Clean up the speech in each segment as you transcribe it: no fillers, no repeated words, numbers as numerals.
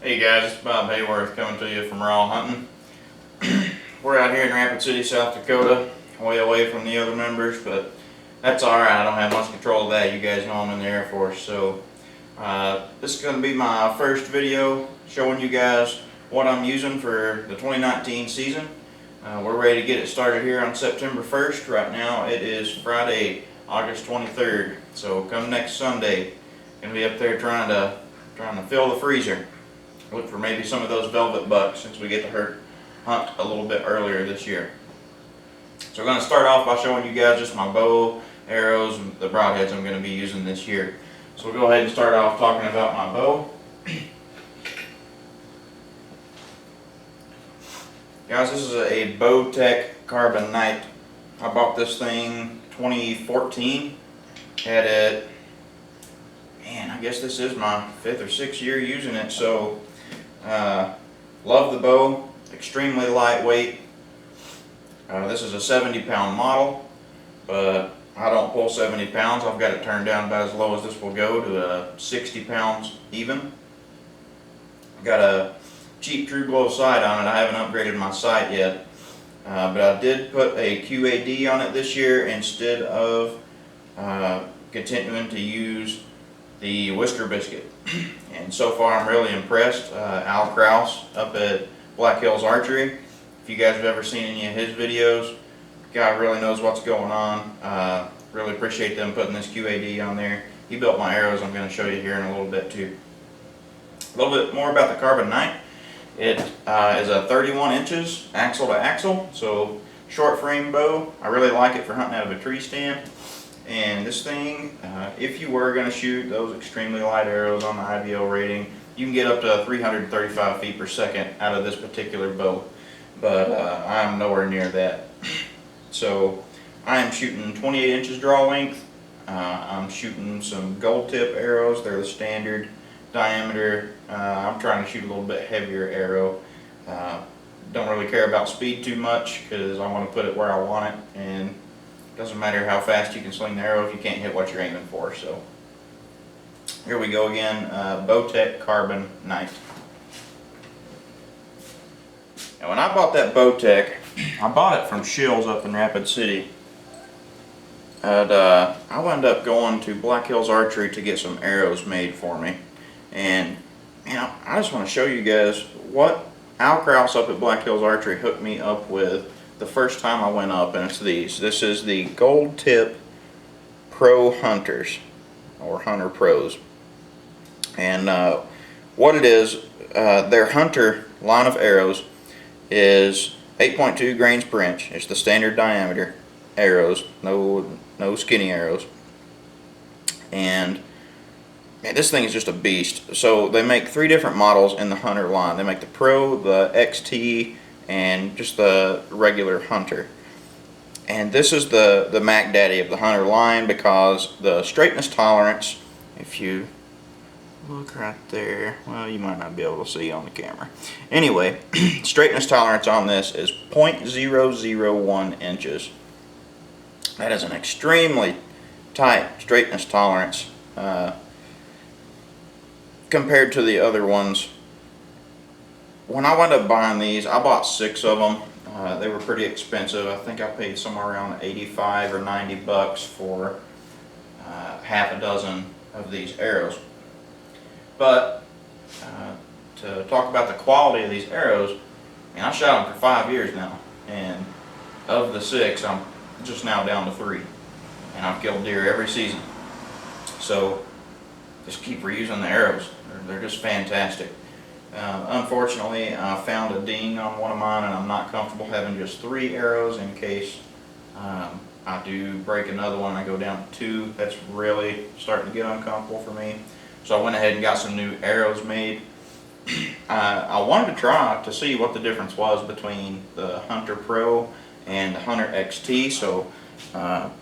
Hey guys, it's Bob Haworth coming to you from Raw Hunting. We're out here in Rapid City, South Dakota, way away from the other members, but that's alright. I don't have much control of that. You guys know I'm in the Air Force, so this is going to be my first video showing you guys what I'm using for the 2019 season. We're ready to get it started here on September 1st. Right now it is Friday, August 23rd, so come next Sunday, going to be up there trying to fill the freezer. Look for maybe some of those velvet bucks since we get to hunt a little bit earlier this year. So I'm going to start off by showing you guys just my bow, arrows, and the broadheads I'm going to be using this year. So we'll go ahead and start off talking about my bow. Guys, this is a Bowtech Carbon Night. I bought this thing 2014. Had it, man, I guess this is my 5th or 6th year using it, so love the bow, extremely lightweight. This is a 70-pound model, but I don't pull 70 pounds. I've got it turned down about as low as this will go to 60 pounds even. I've got a cheap True Glow sight on it. I haven't upgraded my sight yet, but I did put a QAD on it this year instead of continuing to use the Whisker Biscuit. And so far I'm really impressed. Al Kraus up at Black Hills Archery, if you guys have ever seen any of his videos, guy really knows what's going on. Really appreciate them putting this QAD on there. He built my arrows. I'm going to show you here in a little bit too. A little bit more about the Carbon Night. It is a 31 inches axle to axle, so short frame bow. I really like it for hunting out of a tree stand. And this thing, if you were going to shoot those extremely light arrows on the IBO rating, you can get up to 335 feet per second out of this particular bow. But I'm nowhere near that. So I am shooting 28 inches draw length. I'm shooting some gold tip arrows. They're the standard diameter. I'm trying to shoot a little bit heavier arrow. Don't really care about speed too much because I want to put it where I want it, and it doesn't matter how fast you can swing the arrow if you can't hit what you're aiming for. So here we go again, Bowtech Carbon Night. And when I bought that Bowtech, I bought it from Shills up in Rapid City. And I wound up going to Black Hills Archery to get some arrows made for me. And I just want to show you guys what Al Kraus up at Black Hills Archery hooked me up with the first time I went up, and it's these. This is the Gold Tip Pro Hunters, or Hunter Pros. And what it is, their Hunter line of arrows is 8.2 grains per inch. It's the standard diameter arrows, no skinny arrows. And man, this thing is just a beast. So they make 3 different models in the Hunter line. They make the Pro, the XT, and just the regular Hunter. And this is the Mac Daddy of the Hunter line because the straightness tolerance, if you look right there, well, you might not be able to see on the camera. Anyway, straightness tolerance on this is 0.001 inches. That is an extremely tight straightness tolerance compared to the other ones. When I wound up buying these, I bought 6 of them. They were pretty expensive. I think I paid somewhere around 85 or 90 bucks for half a dozen of these arrows. But to talk about the quality of these arrows, I shot them for 5 years now, and of the 6, I'm just now down to 3, and I've killed deer every season. So just keep reusing the arrows. They're just fantastic. Unfortunately, I found a ding on one of mine, and I'm not comfortable having just 3 arrows in case I do break another one and I go down to 2. That's really starting to get uncomfortable for me. So I went ahead and got some new arrows made. I wanted to try to see what the difference was between the Hunter Pro and the Hunter XT. So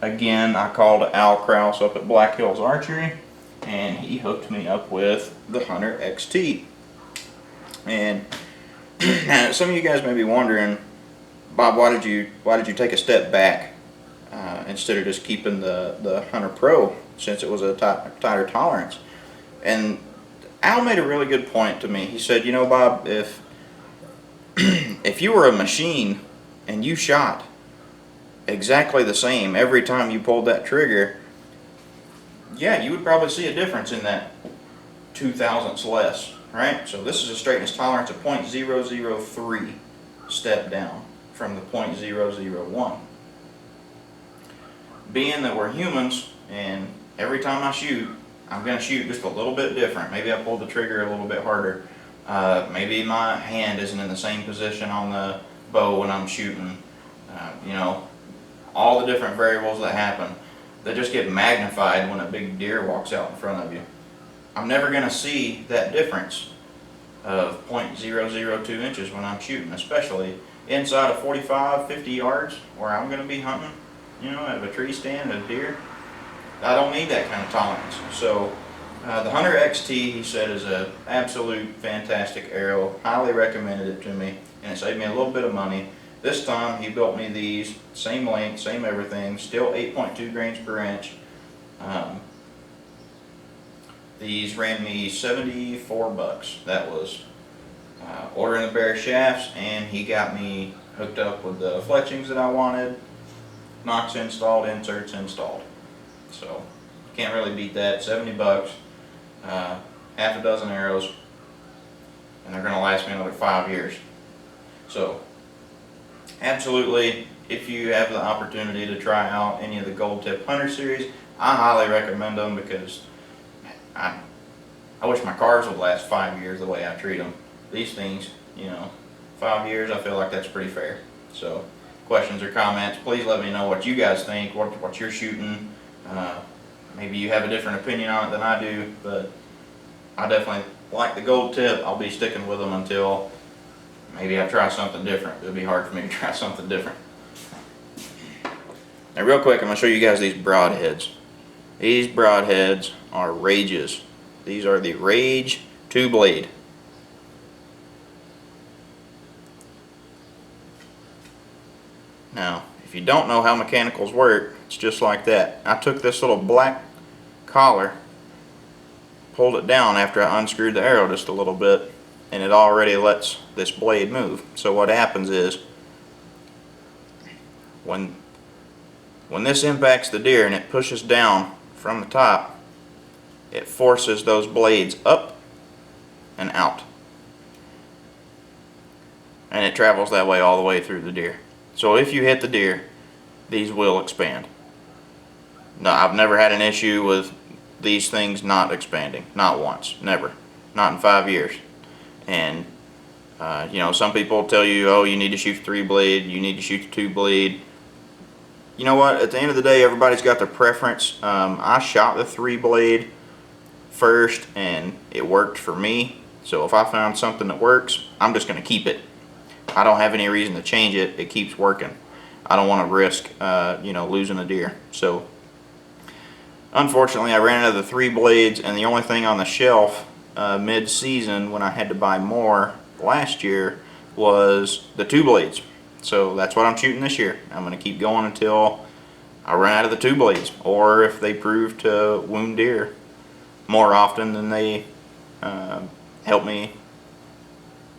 again, I called Al Kraus up at Black Hills Archery, and he hooked me up with the Hunter XT. And some of you guys may be wondering, Bob, why did you take a step back instead of just keeping the Hunter Pro, since it was a tighter tolerance? And Al made a really good point to me. He said, you know, Bob, if if you were a machine and you shot exactly the same every time you pulled that trigger, yeah, you would probably see a difference in that 0.02 less, right? So this is a straightness tolerance of 0.003 step down from the 0.001. Being that we're humans, and every time I shoot, I'm going to shoot just a little bit different. Maybe I pulled the trigger a little bit harder. Maybe my hand isn't in the same position on the bow when I'm shooting. You know, all the different variables that happen, they just get magnified when a big deer walks out in front of you. I'm never going to see that difference of 0.002 inches when I'm shooting, especially inside of 45, 50 yards where I'm going to be hunting, you know, at a tree stand, a deer. I don't need that kind of tolerance. So the Hunter XT, he said, is an absolute fantastic arrow. Highly recommended it to me, and it saved me a little bit of money. This time he built me these, same length, same everything, still 8.2 grains per inch. These ran me $74. That was ordering the bare shafts, and he got me hooked up with the fletchings that I wanted, nocks installed, inserts installed. So can't really beat that. $70, half a dozen arrows, and they're going to last me another 5 years. So absolutely, if you have the opportunity to try out any of the Gold Tip Hunter series, I highly recommend them, because I wish my cars would last 5 years the way I treat them. These things, you know, 5 years, I feel like that's pretty fair. So questions or comments, please let me know what you guys think, what you're shooting. Maybe you have a different opinion on it than I do, but I definitely like the Gold Tip. I'll be sticking with them until maybe I try something different. It'll be hard for me to try something different. Now real quick, I'm going to show you guys these Broadheads. These Broadheads are Rages. These are the Rage 2-blade. Now, if you don't know how mechanicals work, it's just like that. I took this little black collar, pulled it down after I unscrewed the arrow just a little bit, and it already lets this blade move. So what happens is, when this impacts the deer and it pushes down from the top, it forces those blades up and out. And it travels that way all the way through the deer. So if you hit the deer, these will expand. No, I've never had an issue with these things not expanding. Not once. Never. Not in 5 years. And you know, some people tell you, oh, you need to shoot the 3-blade, you need to shoot the 2-blade. You know what? At the end of the day, everybody's got their preference. I shot the 3-blade first, and it worked for me. So if I found something that works, I'm just going to keep it. I don't have any reason to change it. It keeps working. I don't want to risk, you know, losing a deer. So unfortunately, I ran out of the 3 blades, and the only thing on the shelf mid-season when I had to buy more last year was the 2 blades. So that's what I'm shooting this year. I'm going to keep going until I run out of the 2 blades, or if they prove to wound deer more often than they help me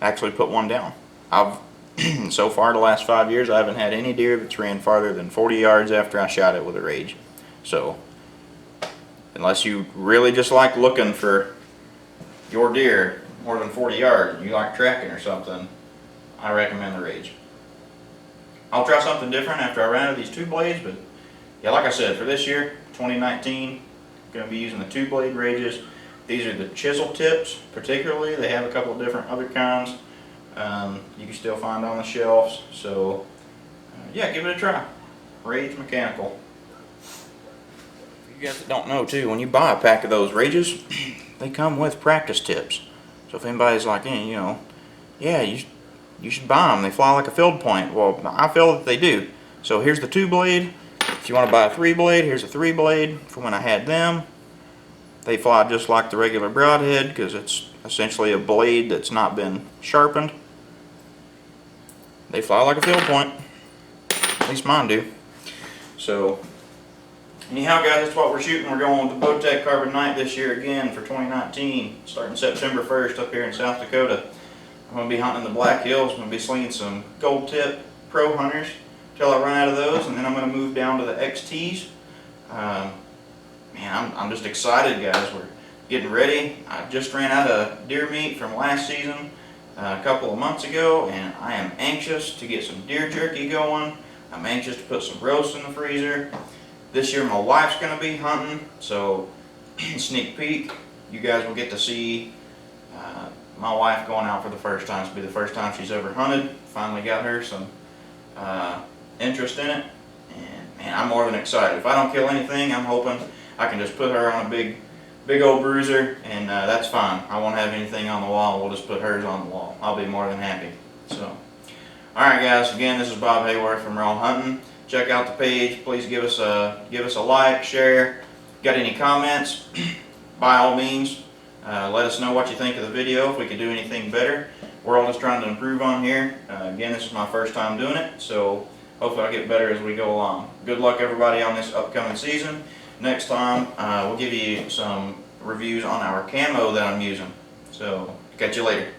actually put one down. I've so far the last 5 years, I haven't had any deer that's ran farther than 40 yards after I shot it with a Rage. So unless you really just like looking for your deer more than 40 yards and you like tracking or something, I recommend the Rage. I'll try something different after I run out of these 2 blades, but yeah, like I said, for this year, 2019, I'm going to be using the 2 blade Rages. These are the chisel tips, particularly. They have a couple of different other kinds you can still find on the shelves. So yeah, give it a try. Rage Mechanical. For you guys that don't know too, when you buy a pack of those Rages, they come with practice tips. So if anybody's like, hey, you know, yeah, you should buy them. They fly like a field point. Well, I feel that they do. So here's the 2 blade. If you want to buy a 3 blade, here's a 3 blade from when I had them. They fly just like the regular Broadhead because it's essentially a blade that's not been sharpened. They fly like a field point. At least mine do. So Anyhow, guys, that's what we're shooting. We're going with the Bowtech Carbon Night this year again for 2019, starting September 1st up here in South Dakota. I'm going to be hunting in the Black Hills. I'm going to be slinging some gold tip pro hunters till I run out of those, and then I'm going to move down to the XTs. Man, I'm just excited, guys. We're getting ready. I just ran out of deer meat from last season a couple of months ago, and I am anxious to get some deer jerky going. I'm anxious to put some roast in the freezer. This year my wife's going to be hunting, so sneak peek, you guys will get to see my wife going out for the first time. It'll be the first time she's ever hunted. Finally got her some interest in it, and man, I'm more than excited. If I don't kill anything, I'm hoping I can just put her on a big old bruiser, and that's fine. I won't have anything on the wall. We'll just put hers on the wall. I'll be more than happy. So, alright guys, again, this is Bob Haworth from Raw Hunting. Check out the page. Please give us a like, share. Got any comments? By all means, let us know what you think of the video, if we could do anything better. We're all just trying to improve on here. Again, this is my first time doing it, so hopefully I'll get better as we go along. Good luck everybody on this upcoming season. Next time, we'll give you some reviews on our camo that I'm using. So, catch you later.